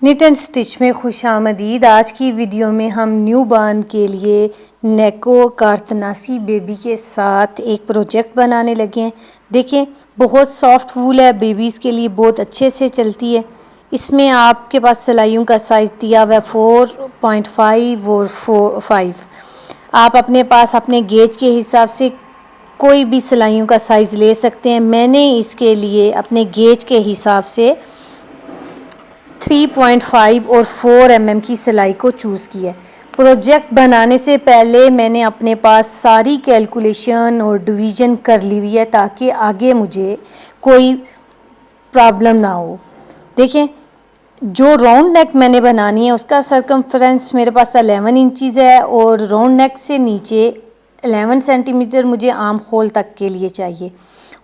Knit and stitch में खुशामदीद। आज की वीडियो में हम न्यू बॉर्न के लिए नेको कारतनासी बेबी के साथ एक प्रोजेक्ट बनाने लगे हैं। देखें, बहुत सॉफ्ट वूल है, बेबीज़ के लिए बहुत अच्छे से चलती है। इसमें आपके पास सिलाइयों का साइज़ दिया हुआ है 4.5 और 5। आप अपने पास अपने गेज के हिसाब से कोई भी सिलाइयों का साइज़ ले सकते हैं। मैंने इसके लिए अपने गेज के हिसाब से 3.5 और 4 mm की सिलाई को चूज़ किया है। प्रोजेक्ट बनाने से पहले मैंने अपने पास सारी कैलकुलेशन और डिवीज़न कर ली हुई है ताकि आगे मुझे कोई प्रॉब्लम ना हो। देखें, जो राउंड नेक मैंने बनानी है उसका सरकमफ्रेंस मेरे पास 11 इंचज़ है और राउंड नेक से नीचे 11 सेंटीमीटर मुझे आर्म होल तक के लिए चाहिए।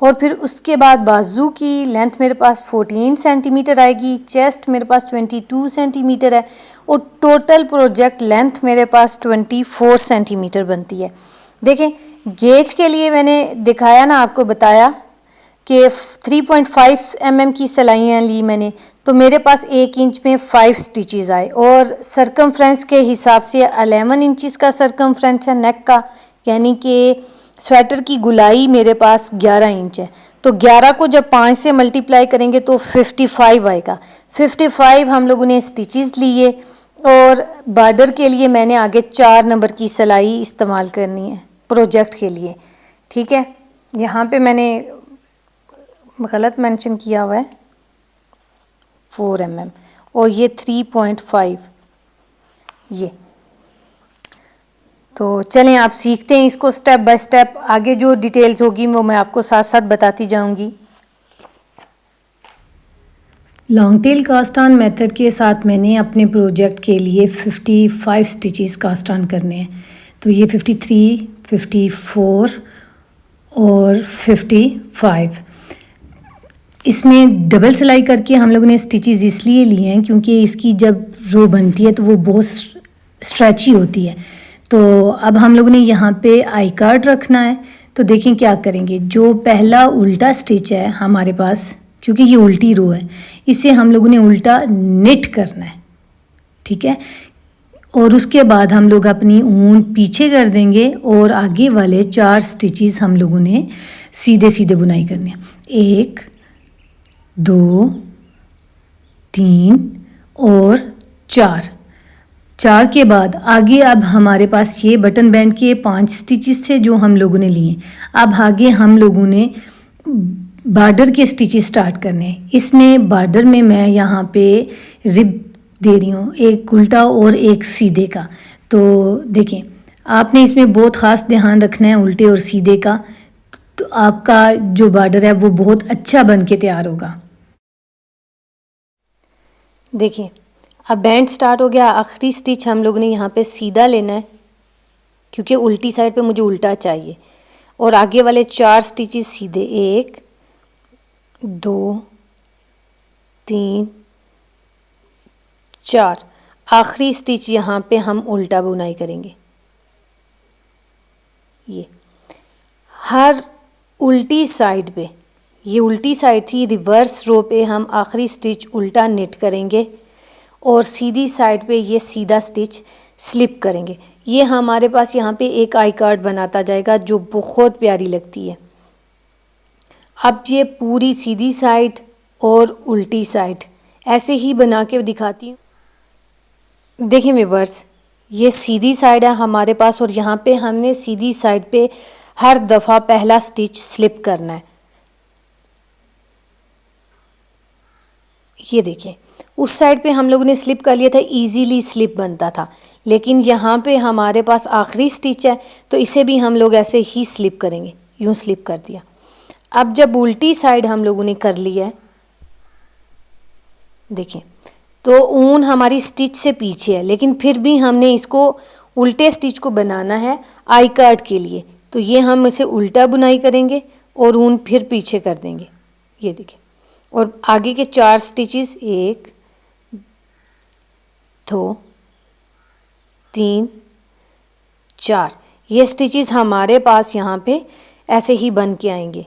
और फिर उसके बाद बाजू की लेंथ मेरे पास 14 सेंटीमीटर आएगी, चेस्ट मेरे पास 22 सेंटीमीटर है और टोटल प्रोजेक्ट लेंथ मेरे पास 24 सेंटीमीटर बनती है। देखें, गेज के लिए मैंने दिखाया ना, आपको बताया कि 3.5 mm की सिलाइयाँ ली मैंने, तो मेरे पास 1 इंच में 5 स्टिचेस आए और सरकमफ्रेंस के हिसाब से 11 इंचज़ का सरकमफ्रेंस है नेक का, यानी कि स्वेटर की गुलाई मेरे पास 11 इंच है। तो 11 को जब 5 से मल्टीप्लाई करेंगे तो 55 आएगा। 55 हम लोगों ने स्टिचेस लिए और बॉर्डर के लिए मैंने आगे 4 नंबर की सिलाई इस्तेमाल करनी है प्रोजेक्ट के लिए। ठीक है, यहाँ पे मैंने गलत मेंशन किया हुआ है 4 mm और ये 3.5 ये। तो चलें आप सीखते हैं इसको स्टेप बाय स्टेप। आगे जो डिटेल्स होगी वो मैं आपको साथ साथ बताती जाऊंगी। Long tail cast on method के साथ मैंने अपने प्रोजेक्ट के लिए 55 स्टिचेस कास्ट ऑन करने हैं। तो ये 53, 54 और 55। इसमें डबल सिलाई करके हम लोगों ने स्टिचेस इसलिए लिए हैं क्योंकि इसकी जब रो बनती है तो वो बहुत स्ट्रेची होती है। तो अब हम लोगों ने यहाँ पे आई कार्ड रखना है। तो देखें क्या करेंगे, जो पहला उल्टा स्टिच है हमारे पास, क्योंकि ये उल्टी रो है, इसे हम लोगों ने उल्टा निट करना है। ठीक है, और उसके बाद हम लोग अपनी ऊन पीछे कर देंगे और आगे वाले 4 स्टिचेस हम लोगों ने सीधे सीधे बुनाई करनी है। 1 2 3 और 4 के बाद आगे अब हमारे पास ये बटन बैंड के 5 स्टिचेस थे जो हम लोगों ने लिए। अब आगे हम लोगों ने बॉर्डर के स्टिचेस स्टार्ट करने हैं। इसमें बॉर्डर में मैं यहाँ पे रिब दे रही हूँ, एक उल्टा और एक सीधे का। तो देखें, आपने इसमें बहुत ख़ास ध्यान रखना है उल्टे और सीधे का, तो आपका जो बॉर्डर है वो बहुत अच्छा बन के तैयार होगा। देखिए, अब बैंड स्टार्ट हो गया। आखिरी स्टिच हम लोगों ने यहाँ पे सीधा लेना है क्योंकि उल्टी साइड पे मुझे उल्टा चाहिए, और आगे वाले 4 स्टिचेस सीधे। 1 2 3 4। आखिरी स्टिच यहाँ पे हम उल्टा बुनाई करेंगे। ये हर उल्टी साइड पे, ये उल्टी साइड थी, रिवर्स रो पे हम आखिरी स्टिच उल्टा निट करेंगे और सीधी साइड पे ये सीधा स्टिच स्लिप करेंगे। ये हमारे पास यहाँ पे एक आई कार्ड बनाता जाएगा जो बहुत प्यारी लगती है। अब ये पूरी सीधी साइड और उल्टी साइड ऐसे ही बना के दिखाती हूँ। देखिए व्यूअर्स, ये सीधी साइड है हमारे पास और यहाँ पे हमने सीधी साइड पे हर दफ़ा पहला स्टिच स्लिप करना है। ये देखिए, उस साइड पे हम लोगों ने स्लिप कर लिया था, इजीली स्लिप बनता था, लेकिन यहाँ पे हमारे पास आखिरी स्टिच है तो इसे भी हम लोग ऐसे ही स्लिप करेंगे। यूँ स्लिप कर दिया। अब जब उल्टी साइड हम लोगों ने कर लिया है, देखिए, तो ऊन हमारी स्टिच से पीछे है, लेकिन फिर भी हमने इसको उल्टे स्टिच को बनाना है आई कार्ड के लिए। तो ये हम इसे उल्टा बुनाई करेंगे और ऊन फिर पीछे कर देंगे। ये देखिए, और आगे के 4 स्टिचेस 1 2 3 4, ये स्टिचेस हमारे पास यहाँ पे ऐसे ही बन के आएंगे।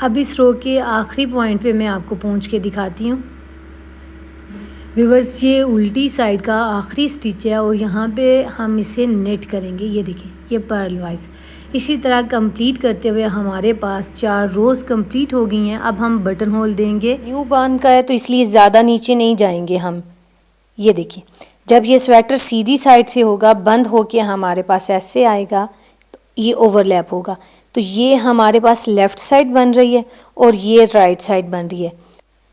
अब इस रो के आखिरी पॉइंट पे मैं आपको पहुँच के दिखाती हूँ। व्यूअर्स, ये उल्टी साइड का आखिरी स्टिच है और यहाँ पे हम इसे नेट करेंगे। ये देखें, ये पर्ल वाइज इसी तरह कंप्लीट करते हुए हमारे पास 4 रोज़ कंप्लीट हो गई हैं। अब हम बटन होल देंगे। न्यू बान का है तो इसलिए ज़्यादा नीचे नहीं जाएंगे हम। ये देखिए, जब ये स्वेटर सीधी साइड से होगा, बंद होके हमारे पास ऐसे आएगा, तो ये ओवरलैप होगा। तो ये हमारे पास लेफ़्ट साइड बन रही है और ये राइट साइड बन रही है।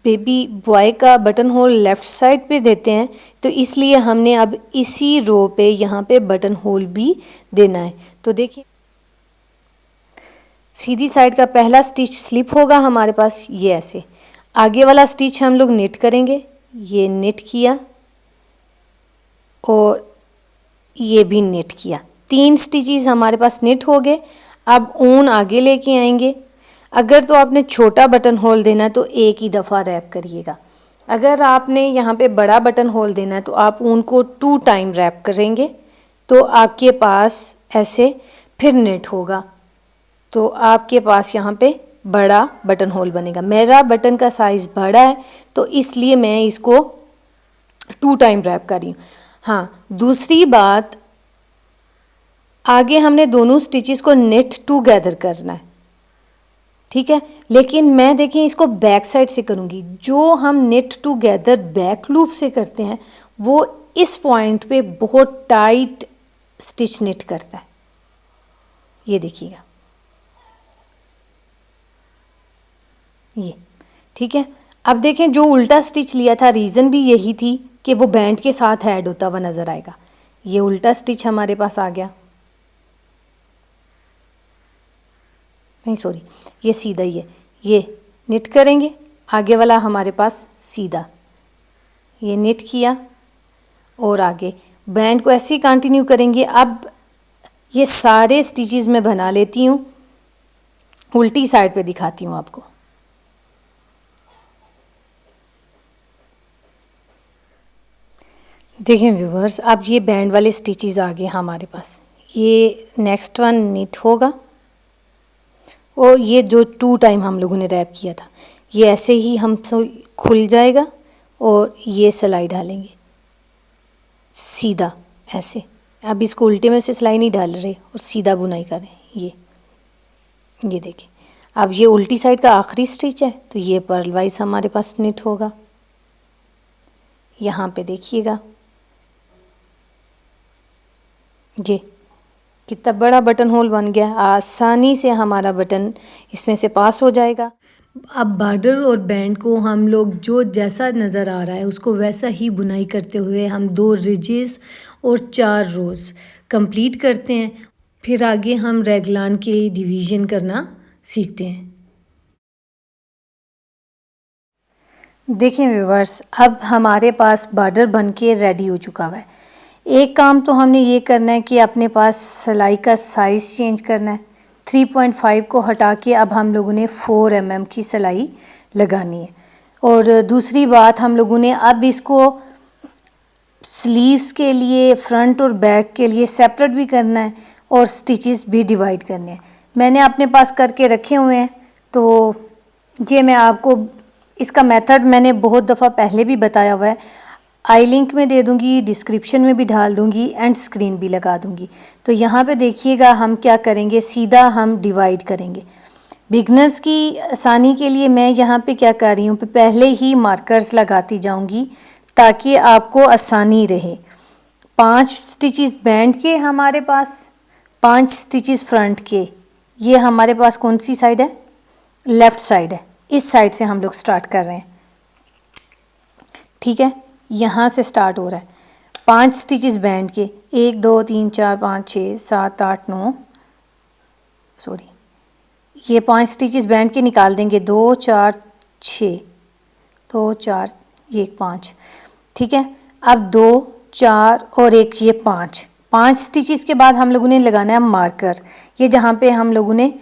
बेबी बॉय का बटन होल लेफ़्ट साइड पे देते हैं, तो इसलिए हमने अब इसी रो पे यहाँ पे बटन होल भी देना है। तो देखिए, सीधी साइड का पहला स्टिच स्लिप होगा हमारे पास, ये ऐसे। आगे वाला स्टिच हम लोग नेट करेंगे। ये नेट किया और ये भी नेट किया। 3 स्टिचेस हमारे पास नेट हो गए। अब ऊन आगे लेके आएंगे। अगर तो आपने छोटा बटन होल देना है तो एक ही दफ़ा रैप करिएगा। अगर आपने यहाँ पे बड़ा बटन होल देना है तो आप ऊन को 2 टाइम रैप करेंगे, तो आपके पास ऐसे फिर नेट होगा, तो आपके पास यहाँ पे बड़ा बटन होल बनेगा। मेरा बटन का साइज़ बड़ा है तो इसलिए मैं इसको 2 टाइम रैप कर रही हूँ। हाँ, दूसरी बात, आगे हमने दोनों स्टिचेस को नेट टूगेदर करना है, ठीक है। लेकिन मैं देखें इसको बैक साइड से करूँगी। जो हम नेट टूगेदर बैक लूप से करते हैं वो इस पॉइंट पे बहुत टाइट स्टिच नेट करता है। ये देखिएगा, ये ठीक है। अब देखें, जो उल्टा स्टिच लिया था, रीज़न भी यही थी कि वो बैंड के साथ ऐड होता हुआ नज़र आएगा। ये उल्टा स्टिच हमारे पास आ गया, नहीं सॉरी, ये सीधा ही है। ये निट करेंगे, आगे वाला हमारे पास सीधा, ये निट किया और आगे बैंड को ऐसे ही कंटिन्यू करेंगे। अब ये सारे स्टिचेस मैं बना लेती हूँ, उल्टी साइड पे दिखाती हूँ आपको। देखें व्यूवर्स, अब ये बैंड वाले स्टिचेस आ गए हमारे पास। ये नेक्स्ट वन निट होगा और ये जो 2 टाइम हम लोगों ने रैप किया था, ये ऐसे ही हम खुल जाएगा और ये सिलाई डालेंगे सीधा ऐसे। अब इसको उल्टे में से सिलाई नहीं डाल रहे और सीधा बुनाई करें। ये देखें, अब ये उल्टी साइड का आखिरी स्टिच है, तो ये पर्ल वाइज हमारे पास निट होगा। यहाँ पे देखिएगा, ये कितना बड़ा बटन होल बन गया। आसानी से हमारा बटन इसमें से पास हो जाएगा। अब बॉर्डर और बैंड को हम लोग जो जैसा नज़र आ रहा है उसको वैसा ही बुनाई करते हुए हम 2 रिजेस और 4 रोज़ कंप्लीट करते हैं। फिर आगे हम रेगलान के डिवीज़न करना सीखते हैं। देखें व्यूवर्स, अब हमारे पास बॉर्डर बन के रेडी हो चुका हुआ है। एक काम तो हमने ये करना है कि अपने पास सिलाई का साइज़ चेंज करना है। 3.5 को हटा के अब हम लोगों ने 4 mm की सिलाई लगानी है। और दूसरी बात, हम लोगों ने अब इसको स्लीव्स के लिए, फ्रंट और बैक के लिए सेपरेट भी करना है और स्टिचेस भी डिवाइड करने हैं। मैंने अपने पास करके रखे हुए हैं, तो ये मैं आपको इसका मेथड मैंने बहुत दफ़ा पहले भी बताया हुआ है। आई लिंक में दे दूंगी, डिस्क्रिप्शन में भी डाल दूंगी, एंड स्क्रीन भी लगा दूंगी। तो यहाँ पे देखिएगा हम क्या करेंगे, सीधा हम डिवाइड करेंगे। बिगनर्स की आसानी के लिए मैं यहाँ पे क्या कर रही हूँ, पहले ही मार्कर्स लगाती जाऊँगी ताकि आपको आसानी रहे। 5 स्टिचेस बैंड के हमारे पास, 5 स्टिचेस फ्रंट के। ये हमारे पास कौन सी साइड है, लेफ़्ट साइड है। इस साइड से हम लोग स्टार्ट कर रहे हैं, ठीक है। यहाँ से स्टार्ट हो रहा है। 5 स्टिचेस बैंड के, 1 2 3 4 5 6 7 8 9, सॉरी, ये 5 स्टिचेस बैंड के निकाल देंगे। 2 4 6, 2 4 ये 5, ठीक है। अब 2 4 और एक ये 5 स्टिचेस के बाद हम लोगों ने लगाना है मार्कर। ये जहाँ पे हम लोगों ने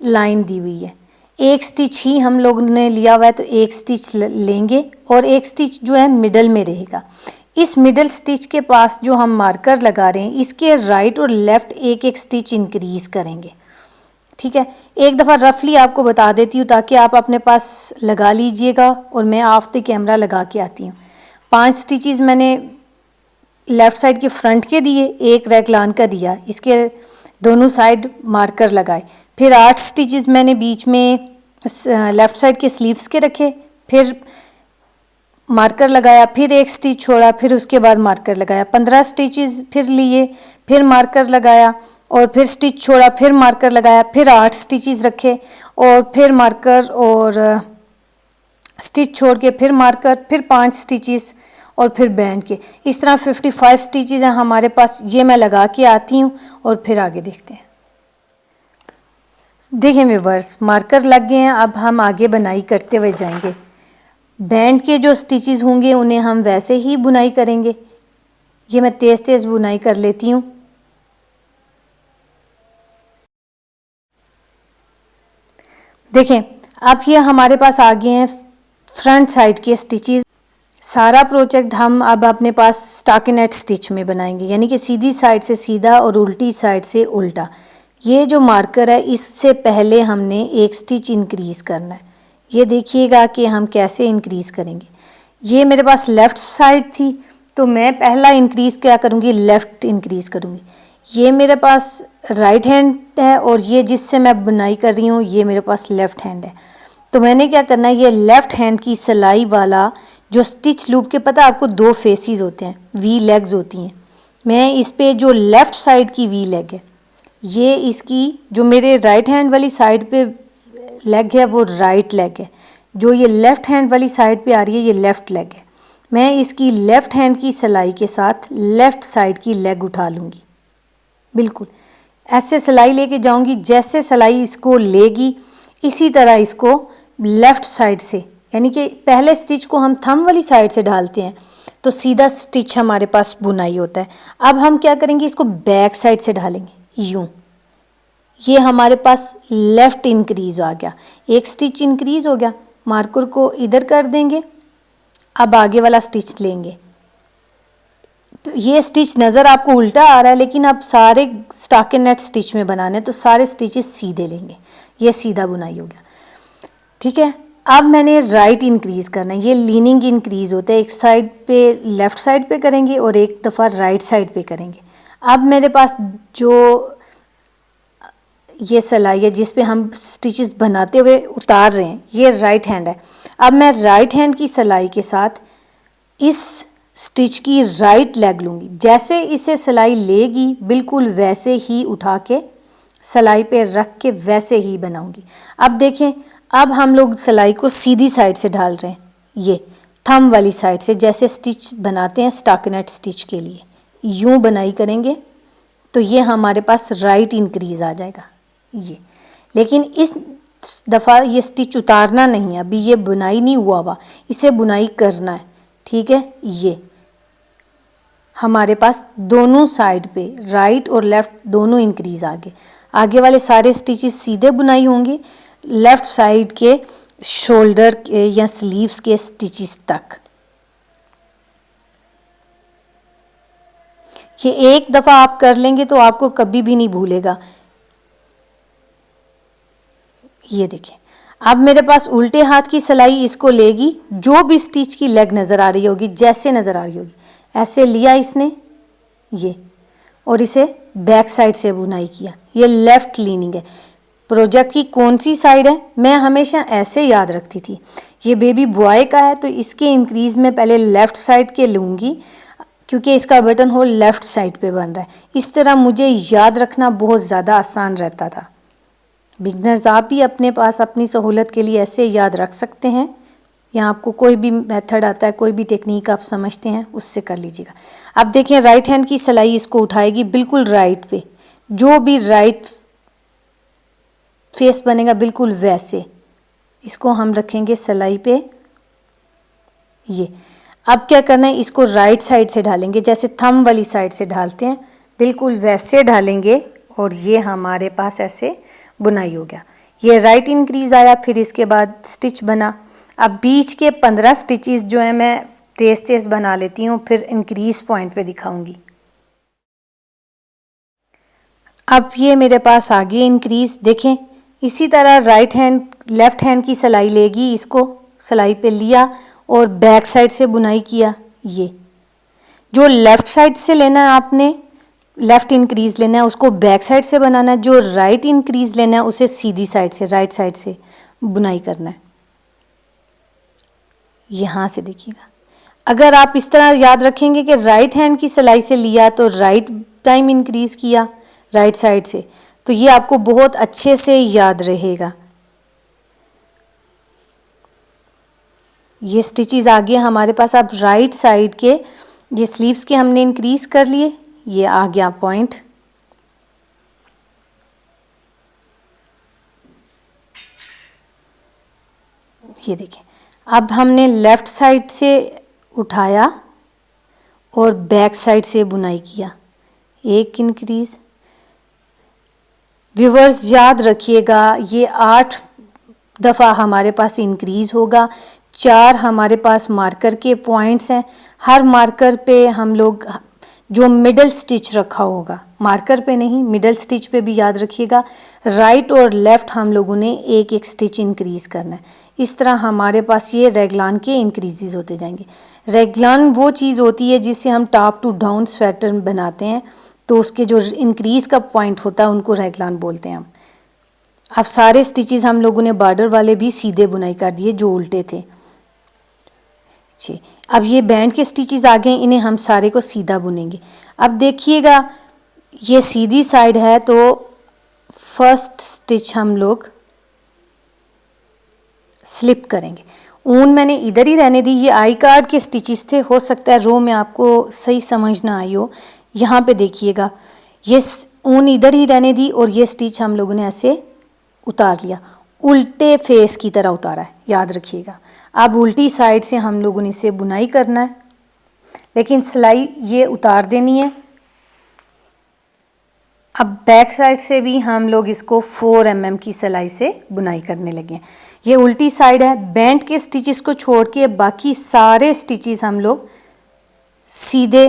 लाइन दी हुई है, एक स्टिच ही हम लोगों ने लिया हुआ है, तो एक स्टिच लेंगे और एक स्टिच जो है मिडल में रहेगा। इस मिडल स्टिच के पास जो हम मार्कर लगा रहे हैं, इसके राइट और लेफ़्ट एक एक स्टिच इंक्रीज करेंगे, ठीक है। एक दफ़ा रफली आपको बता देती हूँ ताकि आप अपने पास लगा लीजिएगा और मैं ऑफ द कैमरा लगा के आती हूँ। 5 स्टिचेस मैंने लेफ़्ट साइड के फ्रंट के दिए, एक रैगलान का दिया, इसके दोनों साइड मार्कर लगाए। फिर 8 स्टिचेस मैंने बीच में लेफ़्ट साइड के स्लीव्स के रखे, फिर मार्कर लगाया, फिर एक स्टिच छोड़ा, फिर उसके बाद मार्कर लगाया। 15 स्टिचेस फिर लिए, फिर मार्कर लगाया और फिर स्टिच छोड़ा, फिर मार्कर लगाया, फिर 8 स्टिचेस रखे और फिर मार्कर और स्टिच छोड़ के फिर मार्कर, फिर 5 स्टिचेस और फिर बैंड के। इस तरह 55 स्टिचेस हैं हमारे पास। ये मैं लगा के आती हूँ और फिर आगे देखते हैं। देखें व्यूअर्स, मार्कर लग गए हैं। अब हम आगे बुनाई करते हुए जाएंगे। बैंड के जो स्टिचेस होंगे उन्हें हम वैसे ही बुनाई करेंगे। ये मैं तेज़ तेज़ बुनाई कर लेती हूँ। देखें, अब ये हमारे पास आ गए हैं फ्रंट साइड के स्टिचेस। सारा प्रोजेक्ट हम अब अपने पास स्टॉकिनेट स्टिच में बनाएंगे, यानी कि सीधी साइड से सीधा और उल्टी साइड से उल्टा। ये जो मार्कर है, इससे पहले हमने एक स्टिच इंक्रीज़ करना है। ये देखिएगा कि हम कैसे इंक्रीज़ करेंगे। ये मेरे पास लेफ़्ट साइड थी, तो मैं पहला इंक्रीज़ क्या करूँगी, लेफ़्ट इंक्रीज़ करूँगी। ये मेरे पास राइट हैंड है और ये जिससे मैं बुनाई कर रही हूँ ये मेरे पास लेफ़्ट हैंड है। तो मैंने क्या करना है, ये लेफ़्ट हैंड की सिलाई वाला जो स्टिच लूप के, पता आपको 2 फेसेस होते हैं, वी लेग्स होती हैं। मैं इस पे जो लेफ़्ट साइड की वी लेग है, ये इसकी जो मेरे राइट हैंड वाली साइड पे लेग है वो राइट लेग है, जो ये लेफ़्ट हैंड वाली साइड पे आ रही है ये लेफ़्ट लेग है। मैं इसकी लेफ़्ट हैंड की सिलाई के साथ लेफ़्ट साइड की लेग उठा लूँगी। बिल्कुल ऐसे सिलाई लेके जाऊँगी, जैसे सिलाई इसको लेगी इसी तरह इसको लेफ़्ट साइड से, यानी कि पहले स्टिच को हम थंब वाली साइड से डालते हैं तो सीधा स्टिच हमारे पास बुनाई होता है। अब हम क्या करेंगे, इसको बैक साइड से ढालेंगे यूँ। ये हमारे पास लेफ़्ट इंक्रीज़ आ गया, एक स्टिच इंक्रीज़ हो गया। मार्कर को इधर कर देंगे, अब आगे वाला स्टिच लेंगे। तो ये स्टिच नज़र आपको उल्टा आ रहा है, लेकिन अब सारे स्टॉकिनेट स्टिच में बनाने तो सारे स्टिचेस सीधे लेंगे। ये सीधा बुनाई हो गया, ठीक है। अब मैंने राइट इंक्रीज़ करना है। ये लीनिंग इंक्रीज़ होता है, एक साइड पे लेफ़्ट साइड पे करेंगे और एक दफ़ा राइट साइड पे करेंगे। अब मेरे पास जो ये सिलाई है जिस पे हम स्टिचेस बनाते हुए उतार रहे हैं, ये राइट हैंड है। अब मैं राइट हैंड की सिलाई के साथ इस स्टिच की राइट लेग लूँगी। जैसे इसे सिलाई लेगी बिल्कुल वैसे ही उठा के सिलाई पे रख के वैसे ही बनाऊँगी। अब देखें, अब हम लोग सिलाई को सीधी साइड से ढाल रहे हैं, ये थंब वाली साइड से, जैसे स्टिच बनाते हैं स्टॉकिनेट स्टिच के लिए। यूँ बनाई करेंगे तो ये हमारे पास राइट इंक्रीज़ आ जाएगा ये। लेकिन इस दफ़ा ये स्टिच उतारना नहीं है, अभी ये बुनाई नहीं हुआ, इसे बुनाई करना है, ठीक है। ये हमारे पास दोनों साइड पे राइट और लेफ़्ट दोनों इंक्रीज़ आगे वाले सारे स्टिचेस सीधे बुनाई होंगे, लेफ़्ट साइड के शोल्डर के या स्लीव्स के स्टिचेस तक। ये एक दफ़ा आप कर लेंगे तो आपको कभी भी नहीं भूलेगा। ये देखें, अब मेरे पास उल्टे हाथ की सिलाई इसको लेगी, जो भी स्टिच की लेग नज़र आ रही होगी, जैसे नज़र आ रही होगी, ऐसे लिया इसने ये, और इसे बैक साइड से बुनाई किया। ये लेफ़्ट लीनिंग है। प्रोजेक्ट की कौन सी साइड है मैं हमेशा ऐसे याद रखती थी। ये बेबी बॉय का है तो इसके इंक्रीज़ में पहले लेफ़्ट साइड के लूँगी, क्योंकि इसका बटन होल लेफ़्ट साइड पे बन रहा है। इस तरह मुझे याद रखना बहुत ज़्यादा आसान रहता था। बिगनर्स, आप भी अपने पास अपनी सहूलत के लिए ऐसे याद रख सकते हैं, या आपको कोई भी मेथड आता है, कोई भी टेक्निक आप समझते हैं, उससे कर लीजिएगा। अब देखिए, राइट हैंड की सिलाई इसको उठाएगी बिल्कुल राइट पे, जो भी राइट फेस बनेगा बिल्कुल वैसे इसको हम रखेंगे सिलाई पे। ये अब क्या करना है, इसको राइट साइड से ढालेंगे, जैसे थंब वाली साइड से ढालते हैं, बिल्कुल वैसे ढालेंगे और ये हमारे पास ऐसे बुनाई हो गया। ये राइट इंक्रीज़ आया, फिर इसके बाद स्टिच बना। अब बीच के 15 स्टिचेस जो है मैं तेज़ तेज़ बना लेती हूँ, फिर इंक्रीज़ पॉइंट पे दिखाऊंगी। अब ये मेरे पास आ गई इंक्रीज़। देखें, इसी तरह राइट हैंड लेफ़्ट हैंड की सिलाई लेगी, इसको सिलाई पे लिया और बैक साइड से बुनाई किया, ये जो लेफ़्ट साइड से लेना है आपने, लेफ़्ट इंक्रीज़ लेना है उसको बैक साइड से बनाना है, जो राइट इंक्रीज़ लेना है उसे सीधी साइड से, राइट साइड से बुनाई करना है। यहाँ से देखिएगा, अगर आप इस तरह याद रखेंगे कि राइट हैंड की सिलाई से लिया तो राइट टाइम इंक्रीज़ किया राइट साइड से, तो ये आपको बहुत अच्छे से याद रहेगा। ये स्टिचेस आ गया हमारे पास। अब राइट साइड के ये स्लीव्स के हमने इंक्रीज कर लिए, ये आ गया पॉइंट। ये देखिए, अब हमने लेफ्ट साइड से उठाया और बैक साइड से बुनाई किया, एक इंक्रीज। व्यूवर्स याद रखिएगा, ये 8 दफ़ा हमारे पास इंक्रीज होगा। 4 हमारे पास मार्कर के पॉइंट्स हैं, हर मार्कर पे हम लोग जो मिडल स्टिच रखा होगा, मार्कर पे नहीं मिडल स्टिच पे भी याद रखिएगा, राइट और लेफ़्ट हम लोगों ने एक एक स्टिच इंक्रीज करना है। इस तरह हमारे पास ये रेगलान के इंक्रीजेज होते जाएंगे। रेगलान वो चीज़ होती है जिससे हम टॉप टू डाउन स्वेटर बनाते हैं, तो उसके जो इंक्रीज का पॉइंट होता है उनको रेगलान बोलते हैं हम। अब सारे स्टिचेस हम लोगों ने बॉर्डर वाले भी सीधे बुनाई कर दिए जो उल्टे थे। जी, अब ये बैंड के स्टिचेस आ गए, इन्हें हम सारे को सीधा बुनेंगे। अब देखिएगा, ये सीधी साइड है तो फर्स्ट स्टिच हम लोग स्लिप करेंगे। ऊन मैंने इधर ही रहने दी, ये आई कार्ड के स्टिचेस थे, हो सकता है रो में आपको सही समझ ना आई हो। यहाँ पे देखिएगा, ये ऊन इधर ही रहने दी और ये स्टिच हम लोगों ने ऐसे उतार लिया, उल्टे फेस की तरह उतारा है, याद रखिएगा। अब उल्टी साइड से हम लोगों ने इसे बुनाई करना है, लेकिन सिलाई ये उतार देनी है। अब बैक साइड से भी हम लोग इसको 4 mm की सिलाई से बुनाई करने लगे हैं। ये उल्टी साइड है, बैंड के स्टिचेस को छोड़ के बाकी सारे स्टिचेस हम लोग सीधे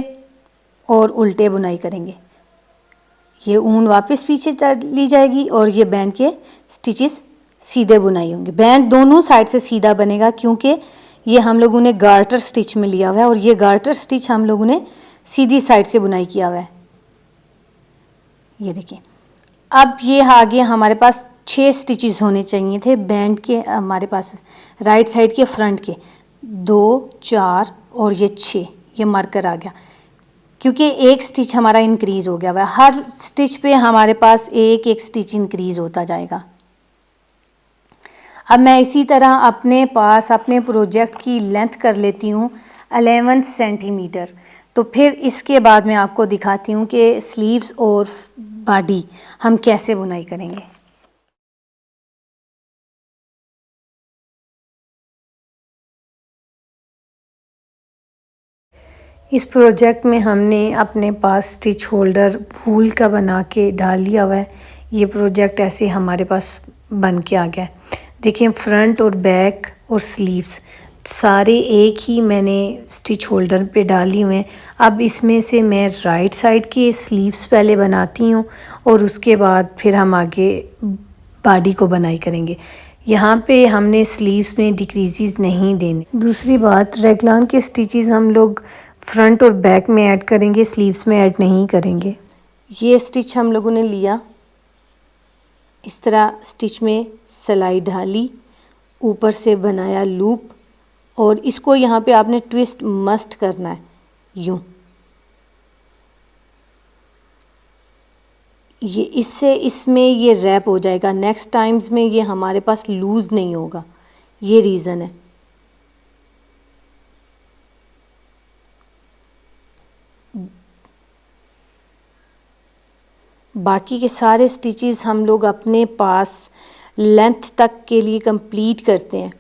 और उल्टे बुनाई करेंगे। ये ऊन वापस पीछे ली जाएगी और ये बैंड के स्टिचेस सीधे बुनाई होंगे। बैंड दोनों साइड से सीधा बनेगा क्योंकि ये हम लोगों ने गार्टर स्टिच में लिया हुआ है और ये गार्टर स्टिच हम लोगों ने सीधी साइड से बुनाई किया हुआ है। ये देखिए, अब ये आगे हमारे पास 6 स्टिचेस होने चाहिए थे बैंड के, हमारे पास राइट साइड के फ्रंट के 2, 4 और ये 6, ये मार्कर आ गया क्योंकि एक स्टिच हमारा इंक्रीज हो गया हुआ है। हर स्टिच पे हमारे पास एक एक स्टिच इंक्रीज होता जाएगा। अब मैं इसी तरह अपने पास अपने प्रोजेक्ट की लेंथ कर लेती हूँ 11 सेंटीमीटर। तो फिर इसके बाद मैं आपको दिखाती हूँ कि स्लीव्स और बॉडी हम कैसे बुनाई करेंगे। इस प्रोजेक्ट में हमने अपने पास स्टिच होल्डर वूल का बना के डाल लिया हुआ है। ये प्रोजेक्ट ऐसे हमारे पास बन के आ गया है। देखिए, फ्रंट और बैक और स्लीव्स सारे एक ही मैंने स्टिच होल्डर पे डाली हुए हैं। अब इसमें से मैं राइट साइड के स्लीव्स पहले बनाती हूँ और उसके बाद फिर हम आगे बॉडी को बनाई करेंगे। यहाँ पे हमने स्लीव्स में डिक्रीजेस नहीं देने। दूसरी बात, रेगलान के स्टिचेस हम लोग फ्रंट और बैक में ऐड करेंगे, स्लीव्स में ऐड नहीं करेंगे। ये स्टिच हम लोगों ने लिया, इस तरह स्टिच में सिलाई डाली, ऊपर से बनाया लूप और इसको यहाँ पे आपने ट्विस्ट मस्ट करना है यूँ। ये इससे इसमें ये रैप हो जाएगा, नेक्स्ट टाइम्स में ये हमारे पास लूज़ नहीं होगा, ये रीज़न है। बाकी के सारे स्टिचेस हम लोग अपने पास लेंथ तक के लिए कंप्लीट करते हैं।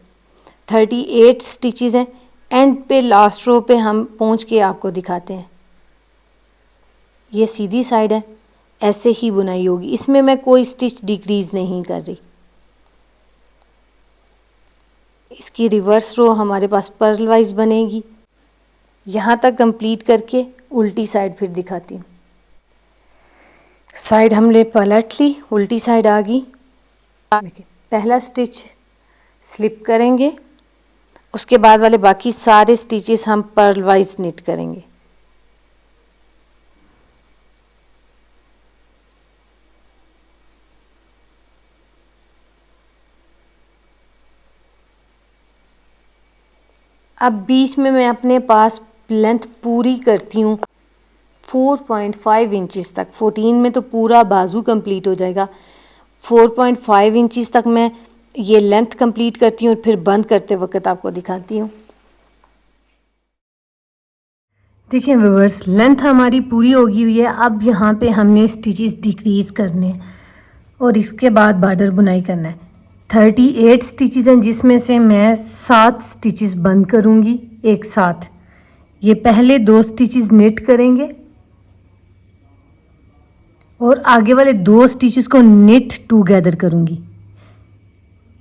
38 स्टिचेस हैं, एंड पे लास्ट रो पे हम पहुंच के आपको दिखाते हैं। ये सीधी साइड है, ऐसे ही बुनाई होगी, इसमें मैं कोई स्टिच डिक्रीज नहीं कर रही। इसकी रिवर्स रो हमारे पास पर्ल वाइज बनेगी। यहाँ तक कंप्लीट करके उल्टी साइड फिर दिखाती हूँ। साइड हमने पलट ली, उल्टी साइड आ गई। देखिए, पहला स्टिच स्लिप करेंगे, उसके बाद वाले बाकी सारे स्टिचेस हम पर्ल वाइज निट करेंगे। अब बीच में मैं अपने पास लेंथ पूरी करती हूँ 4.5 इंचज़ तक। 14 में तो पूरा बाजू कंप्लीट हो जाएगा। 4.5 इंचज़ तक मैं ये लेंथ कंप्लीट करती हूँ और फिर बंद करते वक्त आपको दिखाती हूँ। देखिए व्यूअर्स, लेंथ हमारी पूरी होगी हुई है। अब यहाँ पे हमने स्टिचेस डिक्रीज़ करने हैं और इसके बाद बॉर्डर बुनाई करना है। 38 स्टिचेस हैं जिसमें से मैं 7 स्टिचेस बंद करूँगी एक साथ। ये पहले 2 स्टिचेस निट करेंगे और आगे वाले 2 स्टिचेस को निट टुगेदर करूँगी।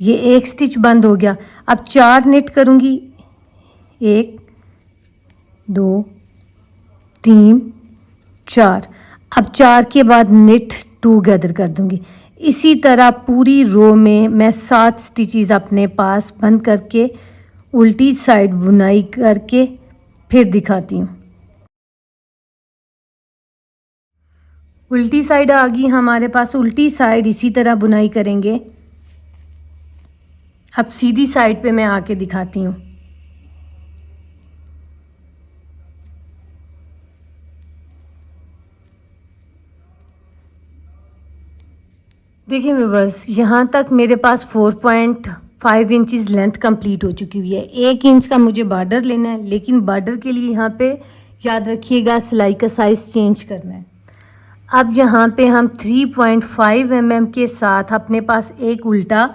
ये एक स्टिच बंद हो गया। अब 4 निट करूँगी, 1 2 3 4। अब 4 के बाद निट टुगेदर कर दूँगी। इसी तरह पूरी रो में मैं 7 स्टिचेस अपने पास बंद करके उल्टी साइड बुनाई करके फिर दिखाती हूँ। उल्टी साइड आ गई हमारे पास। उल्टी साइड इसी तरह बुनाई करेंगे। अब सीधी साइड पे मैं आके दिखाती हूँ। देखिए व्यूअर्स, यहाँ तक मेरे पास 4.5 इंचज़ लेंथ कंप्लीट हो चुकी हुई है। 1 इंच का मुझे बॉर्डर लेना है, लेकिन बॉर्डर के लिए यहाँ पे याद रखिएगा सिलाई का साइज़ चेंज करना है। अब यहाँ पे हम 3.5 mm के साथ अपने पास एक उल्टा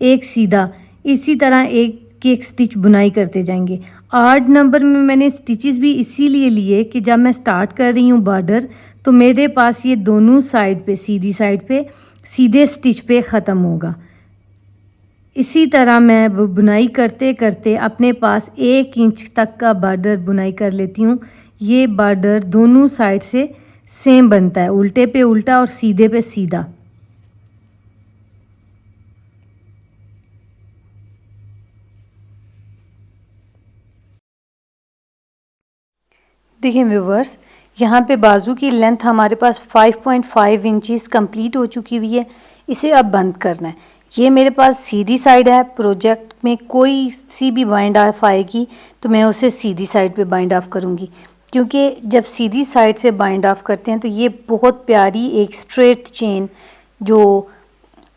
एक सीधा इसी तरह एक स्टिच बुनाई करते जाएंगे। 8 नंबर में मैंने स्टिचेस भी इसीलिए लिए कि जब मैं स्टार्ट कर रही हूँ बॉर्डर, तो मेरे पास ये दोनों साइड पे सीधी साइड पे सीधे स्टिच पे ख़त्म होगा। इसी तरह मैं बुनाई करते करते अपने पास 1 इंच तक का बॉर्डर बुनाई कर लेती हूँ। ये बॉर्डर दोनों साइड से सेम बनता है, उल्टे पे उल्टा और सीधे पे सीधा। देखिए व्यूअर्स, यहाँ पे बाजू की लेंथ हमारे पास 5.5 इंचज़ कंप्लीट हो चुकी हुई है। इसे अब बंद करना है। ये मेरे पास सीधी साइड है। प्रोजेक्ट में कोई सी भी बाइंड ऑफ आएगी तो मैं उसे सीधी साइड पे बाइंड ऑफ करूँगी, क्योंकि जब सीधी साइड से बाइंड ऑफ करते हैं तो ये बहुत प्यारी एक स्ट्रेट चेन जो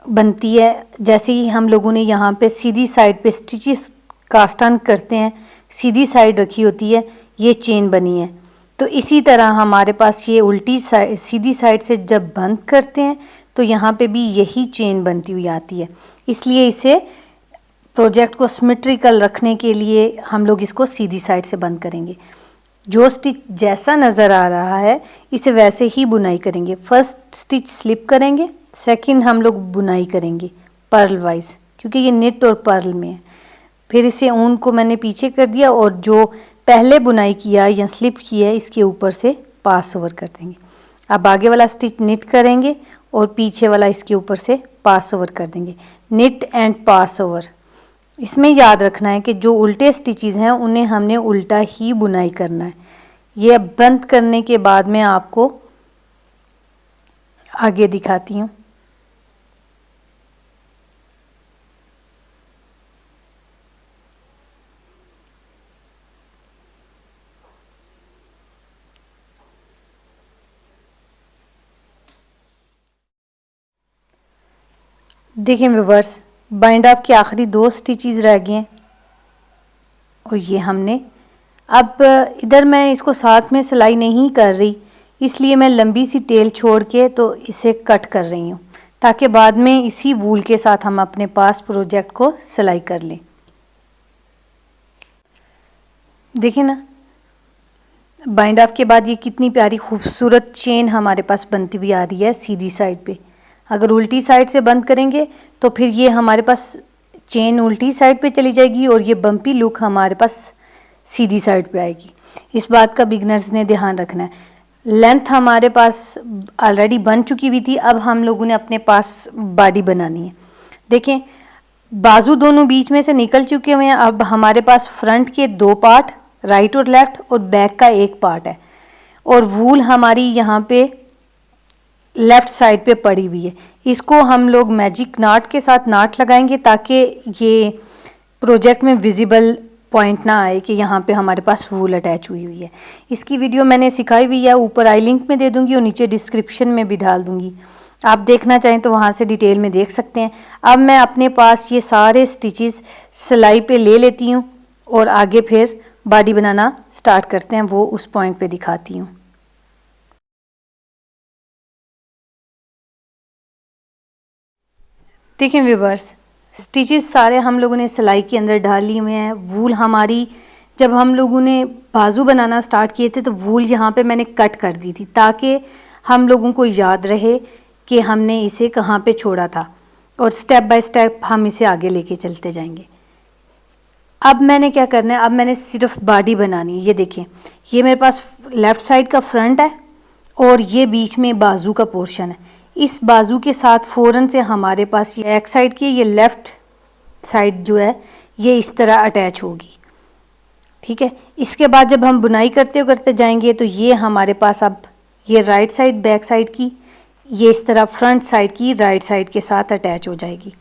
बनती है। जैसे ही हम लोगों ने यहाँ पे सीधी साइड पे स्टिचेस कास्ट ऑन करते हैं, सीधी साइड रखी होती है, ये चेन बनी है। तो इसी तरह हमारे पास ये उल्टी साइड सीधी साइड से जब बंद करते हैं तो यहाँ पे भी यही चेन बनती हुई आती है। इसलिए इसे प्रोजेक्ट को सिमेट्रिकल रखने के लिए हम लोग इसको सीधी साइड से बंद करेंगे। जो स्टिच जैसा नज़र आ रहा है इसे वैसे ही बुनाई करेंगे। फर्स्ट स्टिच स्लिप करेंगे, सेकंड हम लोग बुनाई करेंगे पर्ल वाइज, क्योंकि ये निट और पर्ल में है। फिर इसे ऊन को मैंने पीछे कर दिया और जो पहले बुनाई किया या स्लिप किया है इसके ऊपर से पास ओवर कर देंगे। अब आगे वाला स्टिच निट करेंगे और पीछे वाला इसके ऊपर से पास ओवर कर देंगे। Knit and pass over. इसमें याद रखना है कि जो उल्टे स्टिचेस हैं उन्हें हमने उल्टा ही बुनाई करना है। ये बंद करने के बाद मैं आपको आगे दिखाती हूँ। देखिए व्यूअर्स, बाइंड ऑफ के आखिरी 2 स्टिचेस रह गए हैं और ये हमने अब इधर मैं इसको साथ में सिलाई नहीं कर रही, इसलिए मैं लंबी सी टेल छोड़ के तो इसे कट कर रही हूँ, ताकि बाद में इसी वूल के साथ हम अपने पास प्रोजेक्ट को सिलाई कर लें। देखिए ना, बाइंड ऑफ के बाद ये कितनी प्यारी खूबसूरत चेन हमारे पास बनती हुई आ रही है सीधी साइड पे। अगर उल्टी साइड से बंद करेंगे तो फिर ये हमारे पास चेन उल्टी साइड पे चली जाएगी और ये बम्पी लुक हमारे पास सीधी साइड पे आएगी। इस बात का बिगनर्स ने ध्यान रखना है। लेंथ हमारे पास ऑलरेडी बन चुकी हुई थी, अब हम लोगों ने अपने पास बॉडी बनानी है। देखें, बाजू दोनों बीच में से निकल चुके हुए हैं। अब हमारे पास फ्रंट के दो पार्ट, राइट और लेफ्ट, और बैक का एक पार्ट है, और वूल हमारी यहाँ पे लेफ्ट साइड पे पड़ी हुई है। इसको हम लोग मैजिक नाट के साथ नाट लगाएंगे ताकि ये प्रोजेक्ट में विजिबल पॉइंट ना आए कि यहाँ पे हमारे पास वूल अटैच हुई हुई है। इसकी वीडियो मैंने सिखाई हुई है, ऊपर आई लिंक में दे दूँगी और नीचे डिस्क्रिप्शन में भी डाल दूँगी। आप देखना चाहें तो वहाँ से डिटेल में देख सकते हैं। अब मैं अपने पास ये सारे स्टिचेस सिलाई पे ले लेती हूँ और आगे फिर बॉडी बनाना स्टार्ट करते हैं, वो उस पॉइंट पे दिखाती हूँ। देखिए व्यूवर्स, स्टिचेस सारे हम लोगों ने सिलाई के अंदर डाल लिए हुए हैं। वूल हमारी, जब हम लोगों ने बाजू बनाना स्टार्ट किए थे तो वूल यहाँ पे मैंने कट कर दी थी ताकि हम लोगों को याद रहे कि हमने इसे कहाँ पे छोड़ा था, और स्टेप बाय स्टेप हम इसे आगे लेके चलते जाएंगे। अब मैंने क्या करना है, अब मैंने सिर्फ बॉडी बनानी है। ये देखिए, ये मेरे पास लेफ़्ट साइड का फ्रंट है और ये बीच में बाजू का पोर्शन है। इस बाजू के साथ फ़ौरन से हमारे पास ये एक साइड की, ये लेफ़्ट साइड जो है ये इस तरह अटैच होगी, ठीक है। इसके बाद जब हम बुनाई करते जाएंगे तो ये हमारे पास अब ये राइट साइड बैक साइड की, ये इस तरह फ्रंट साइड की राइट साइड के साथ अटैच हो जाएगी।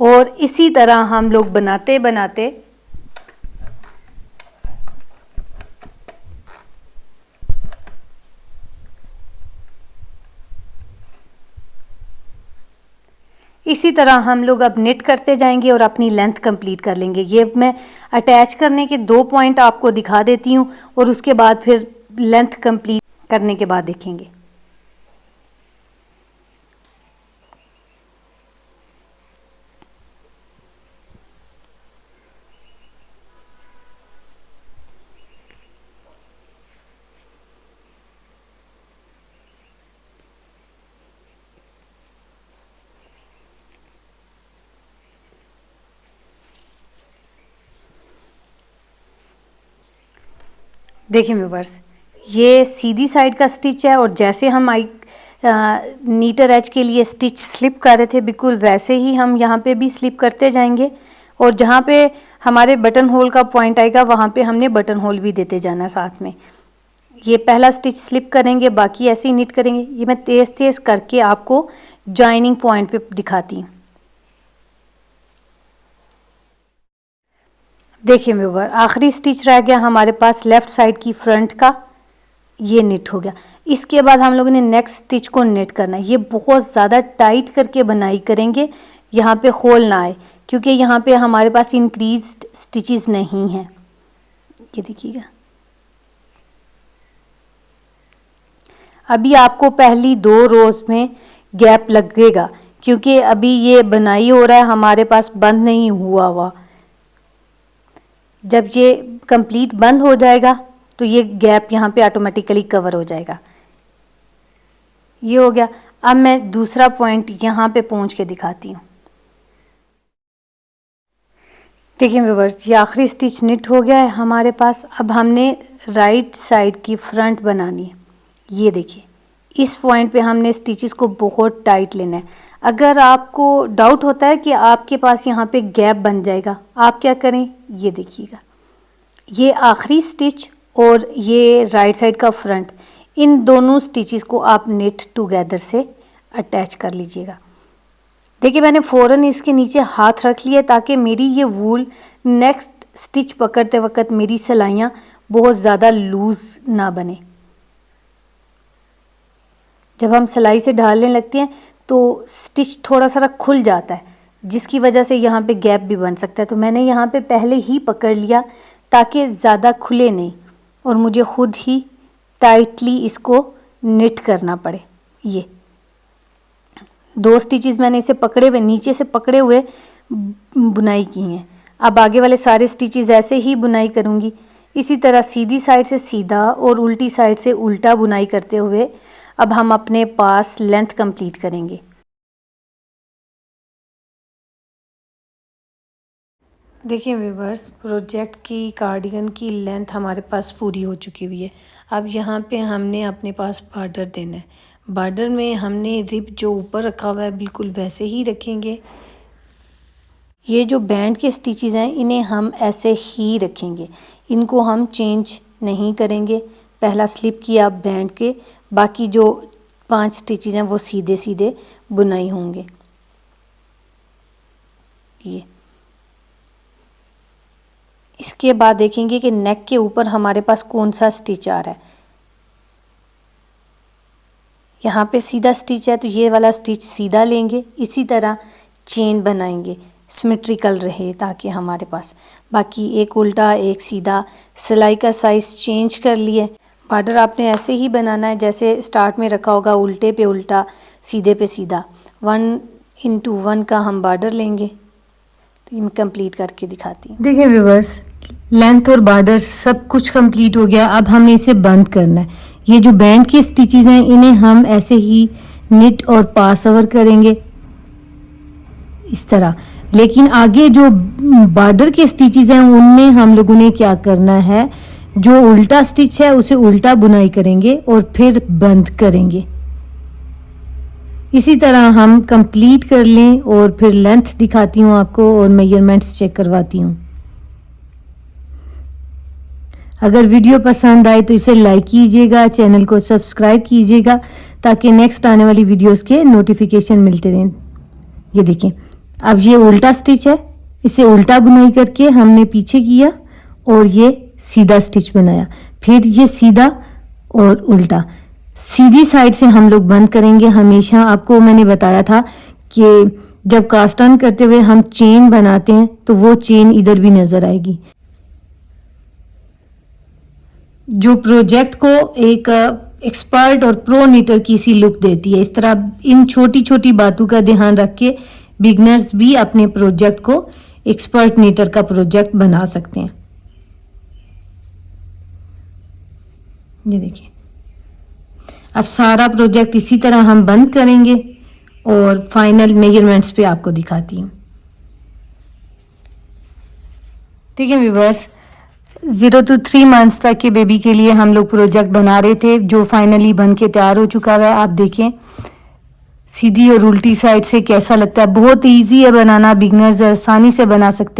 और इसी तरह हम लोग बनाते बनाते इसी तरह हम लोग अब निट करते जाएंगे और अपनी लेंथ कंप्लीट कर लेंगे। ये मैं अटैच करने के 2 पॉइंट आपको दिखा देती हूँ और उसके बाद फिर लेंथ कंप्लीट करने के बाद देखेंगे। देखिए व्यूवर्स, ये सीधी साइड का स्टिच है और जैसे हम नीटर एज के लिए स्टिच स्लिप कर रहे थे बिल्कुल वैसे ही हम यहाँ पे भी स्लिप करते जाएंगे, और जहाँ पे हमारे बटन होल का पॉइंट आएगा वहाँ पे हमने बटन होल भी देते जाना साथ में। ये पहला स्टिच स्लिप करेंगे, बाकी ऐसे ही नीट करेंगे। ये मैं तेज़ तेज़ करके आपको जॉइनिंग पॉइंट पे दिखाती हूँ। देखिए व्यूवर, आखिरी स्टिच रह गया हमारे पास लेफ़्ट साइड की फ्रंट का, ये निट हो गया। इसके बाद हम लोगों ने नेक्स्ट स्टिच को निट करना है। ये बहुत ज़्यादा टाइट करके बनाई करेंगे, यहाँ पे होल ना आए, क्योंकि यहाँ पे हमारे पास इंक्रीज्ड स्टिचेस नहीं हैं। ये देखिएगा, अभी आपको पहली 2 रोज़ में गैप लगेगा क्योंकि अभी ये बनाई हो रहा है, हमारे पास बंद नहीं हुआ। जब ये कंप्लीट बंद हो जाएगा तो ये गैप यहाँ पे ऑटोमेटिकली कवर हो जाएगा। ये हो गया। अब मैं दूसरा पॉइंट यहाँ पे पहुँच के दिखाती हूँ। देखिए व्यूवर्स, ये आखिरी स्टिच निट हो गया है हमारे पास। अब हमने राइट साइड की फ्रंट बनानी है। ये देखिए, इस पॉइंट पे हमने स्टिचेस को बहुत टाइट लेना है। अगर आपको डाउट होता है कि आपके पास यहाँ पे गैप बन जाएगा, आप क्या करें, ये देखिएगा, ये आखिरी स्टिच और ये राइट साइड का फ्रंट, इन दोनों स्टिचेस को आप निट टुगेदर से अटैच कर लीजिएगा। देखिए, मैंने फ़ौरन इसके नीचे हाथ रख लिया ताकि मेरी ये वूल नेक्स्ट स्टिच पकड़ते वक्त मेरी सिलाइयाँ बहुत ज़्यादा लूज़ ना बने। जब हम सिलाई से ढालने लगते हैं तो स्टिच थोड़ा सा खुल जाता है, जिसकी वजह से यहाँ पे गैप भी बन सकता है। तो मैंने यहाँ पे पहले ही पकड़ लिया ताकि ज़्यादा खुले नहीं और मुझे खुद ही टाइटली इसको निट करना पड़े। ये 2 स्टिचेस मैंने इसे पकड़े हुए, नीचे से पकड़े हुए बुनाई की हैं। अब आगे वाले सारे स्टिचेस ऐसे ही बुनाई करूँगी। इसी तरह सीधी साइड से सीधा और उल्टी साइड से उल्टा बुनाई करते हुए अब हम अपने पास लेंथ कंप्लीट करेंगे। देखिए व्यूवर्स, प्रोजेक्ट की कार्डिगन की लेंथ हमारे पास पूरी हो चुकी हुई है। अब यहाँ पे हमने अपने पास बॉर्डर देना है। बॉर्डर में हमने रिब जो ऊपर रखा हुआ है बिल्कुल वैसे ही रखेंगे ये जो बैंड के स्टिचेस हैं इन्हें हम ऐसे ही रखेंगे, इनको हम चेंज नहीं करेंगे। पहला स्लिप किया बैंड के, बाकी जो 5 स्टिचेस हैं वो सीधे सीधे बुनाई होंगे। ये इसके बाद देखेंगे कि नेक के ऊपर हमारे पास कौन सा स्टिच आ रहा है। यहाँ पे सीधा स्टिच है तो ये वाला स्टिच सीधा लेंगे, इसी तरह चेन बनाएंगे सिमेट्रिकल रहे ताकि हमारे पास। बाकी एक उल्टा एक सीधा, सिलाई का साइज़ चेंज कर लिए। बॉर्डर आपने ऐसे ही बनाना है जैसे स्टार्ट में रखा होगा, उल्टे पे उल्टा सीधे पे सीधा। 1:1 का हम बॉर्डर लेंगे। तो ये मैं कंप्लीट करके दिखाती हूँ। देखिए व्यूअर्स, लेंथ और बॉर्डर सब कुछ कंप्लीट हो गया। अब हमने इसे बंद करना है। ये जो बैंड की स्टिचेस हैं इन्हें हम ऐसे ही निट और पास ओवर करेंगे इस तरह। लेकिन आगे जो बॉर्डर के स्टिचेस हैं उनमें हम लोगों ने क्या करना है, जो उल्टा स्टिच है उसे उल्टा बुनाई करेंगे और फिर बंद करेंगे। इसी तरह हम कंप्लीट कर लें और फिर लेंथ दिखाती हूँ आपको और मेजरमेंट्स चेक करवाती हूँ। अगर वीडियो पसंद आए तो इसे लाइक कीजिएगा, चैनल को सब्सक्राइब कीजिएगा ताकि नेक्स्ट आने वाली वीडियोस के नोटिफिकेशन मिलते रहें। ये देखिए, अब ये उल्टा स्टिच है, इसे उल्टा बुनाई करके हमने पीछे किया और ये सीधा स्टिच बनाया। फिर ये सीधा और उल्टा, सीधी साइड से हम लोग बंद करेंगे। हमेशा आपको मैंने बताया था कि जब कास्ट ऑन करते हुए हम चेन बनाते हैं तो वो चेन इधर भी नज़र आएगी, जो प्रोजेक्ट को एक एक्सपर्ट और प्रो नीटर की सी लुक देती है। इस तरह इन छोटी छोटी बातों का ध्यान रख के बिगनर्स भी अपने प्रोजेक्ट को एक्सपर्ट नीटर का प्रोजेक्ट बना सकते हैं। ये देखिए, अब सारा प्रोजेक्ट इसी तरह हम बंद करेंगे और फाइनल मेजरमेंट्स पे आपको दिखाती हूँ। ठीक है व्यूअर्स, 0 to 3 मंथ्स तक के बेबी के लिए हम लोग प्रोजेक्ट बना रहे थे, जो फाइनली बन के तैयार हो चुका है। आप देखें सीधी और उल्टी साइड से कैसा लगता है। बहुत इजी है बनाना, बिगनर्स आसानी से बना सकते हैं।